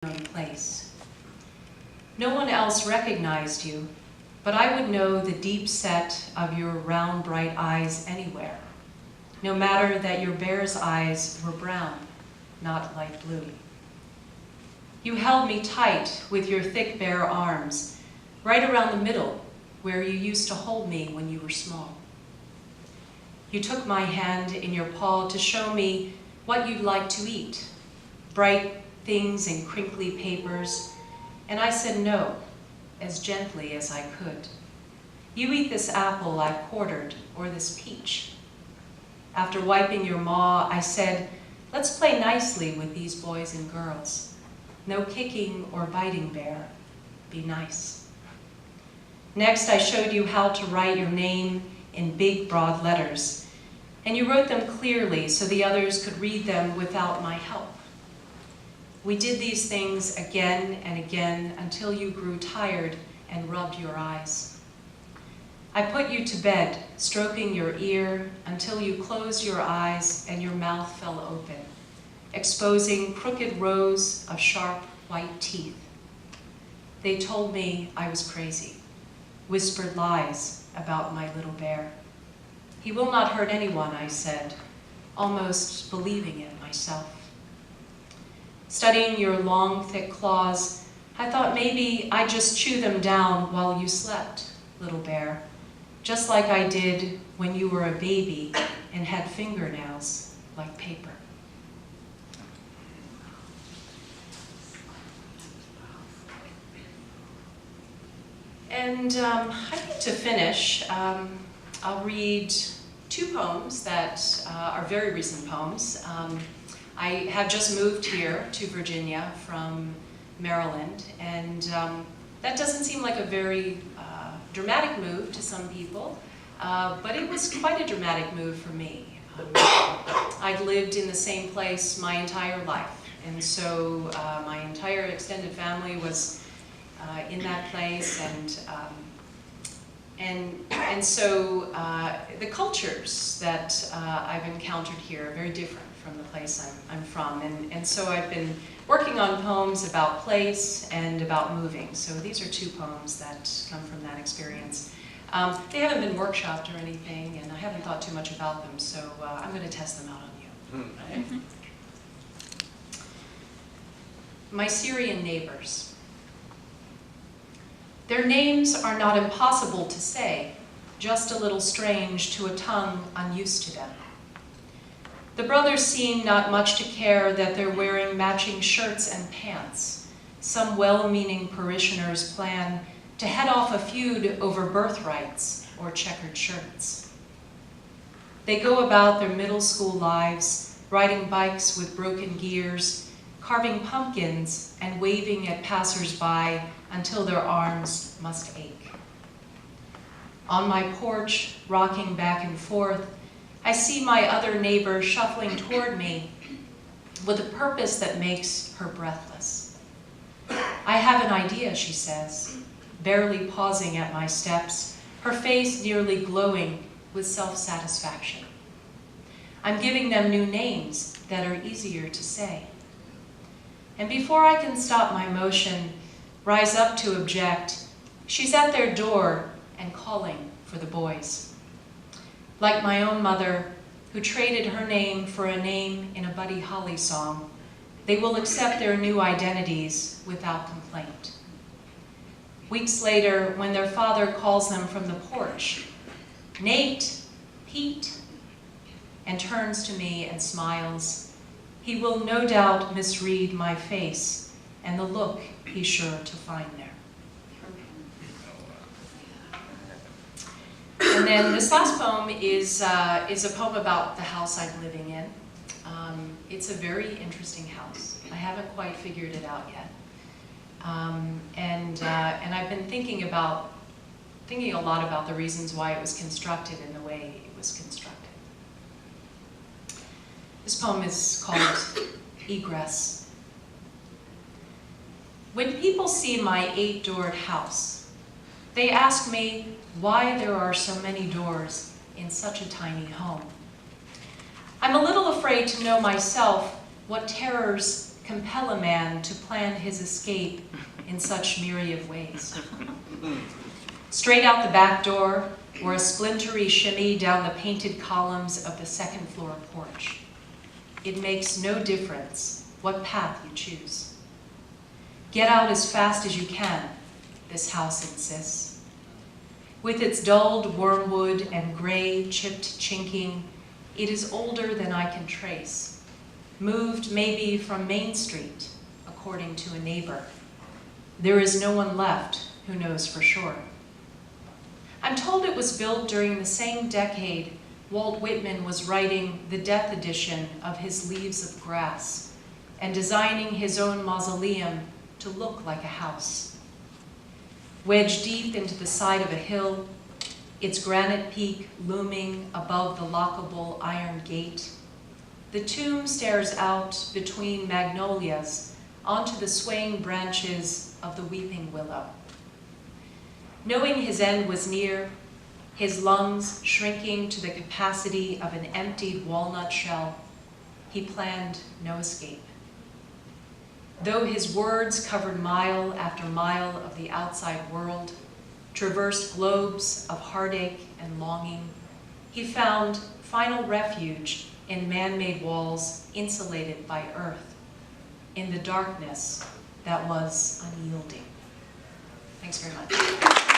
own place. No one else recognized you, but I would know the deep set of your round, bright eyes anywhere, no matter that your bear's eyes were brown, not light blue. You held me tight with your thick, bare arms, right around the middle, where you used to hold me when you were small. You took my hand in your paw to show me what you'd like to eat, bright things in crinkly papers, and I said no, as gently as I could. You eat this apple I quartered, or this peach. After wiping your maw, I said, let's play nicely with these boys and girls. No kicking or biting, bear. Be nice. Next, I showed you how to write your name in big, broad letters, and you wrote them clearly so the others could read them without my help. We did these things again and again until you grew tired and rubbed your eyes. I put you to bed, stroking your ear until you closed your eyes and your mouth fell open, exposing crooked rows of sharp white teeth. They told me I was crazy, whispered lies about my little bear. He will not hurt anyone, I said, almost believing it myself. Studying your long, thick claws, I thought maybe I'd just chew them down while you slept, little bear, just like I did when you were a baby and had fingernails like paper. And I think to finish, I'll read two poems that are very recent poems. I have just moved here to Virginia from Maryland, and that doesn't seem like a very dramatic move to some people, but it was quite a dramatic move for me. I'd lived in the same place my entire life, and so my entire extended family was in that place, and so the cultures that I've encountered here are very different from the place I'm from, and so I've been working on poems about place and about moving. So these are two poems that come from that experience. They haven't been workshopped or anything, and I haven't thought too much about them, so I'm going to test them out on you. Right? My Syrian neighbors. Their names are not impossible to say, just a little strange to a tongue unused to them. The brothers seem not much to care that they're wearing matching shirts and pants. Some well-meaning parishioners plan to head off a feud over birthrights or checkered shirts. They go about their middle school lives, riding bikes with broken gears, carving pumpkins and waving at passers-by until their arms must ache. On my porch, rocking back and forth, I see my other neighbor shuffling toward me with a purpose that makes her breathless. I have an idea, she says, barely pausing at my steps, her face nearly glowing with self-satisfaction. I'm giving them new names that are easier to say. And before I can stop my motion, rise up to object, she's at their door and calling for the boys. Like my own mother, who traded her name for a name in a Buddy Holly song, they will accept their new identities without complaint. Weeks later, when their father calls them from the porch, Nate, Pete, and turns to me and smiles, he will no doubt misread my face and the look he's sure to find there. And then this last poem is a poem about the house I'm living in. It's a very interesting house. I haven't quite figured it out yet. And I've been thinking a lot about the reasons why it was constructed and the way it was constructed. This poem is called Egress. When people see my 8-doored house, they ask me why there are so many doors in such a tiny home. I'm a little afraid to know myself what terrors compel a man to plan his escape in such myriad ways. Straight out the back door, or a splintery shimmy down the painted columns of the second floor porch. It makes no difference what path you choose. Get out as fast as you can, this house insists. With its dulled wormwood and gray chipped chinking, it is older than I can trace, moved maybe from Main Street, according to a neighbor. There is no one left who knows for sure. I'm told it was built during the same decade Walt Whitman was writing the death edition of his Leaves of Grass and designing his own mausoleum to look like a house. Wedged deep into the side of a hill, its granite peak looming above the lockable iron gate, the tomb stares out between magnolias onto the swaying branches of the weeping willow. Knowing his end was near, his lungs shrinking to the capacity of an emptied walnut shell, he planned no escape. Though his words covered mile after mile of the outside world, traversed globes of heartache and longing, he found final refuge in man-made walls insulated by earth, in the darkness that was unyielding. Thanks very much.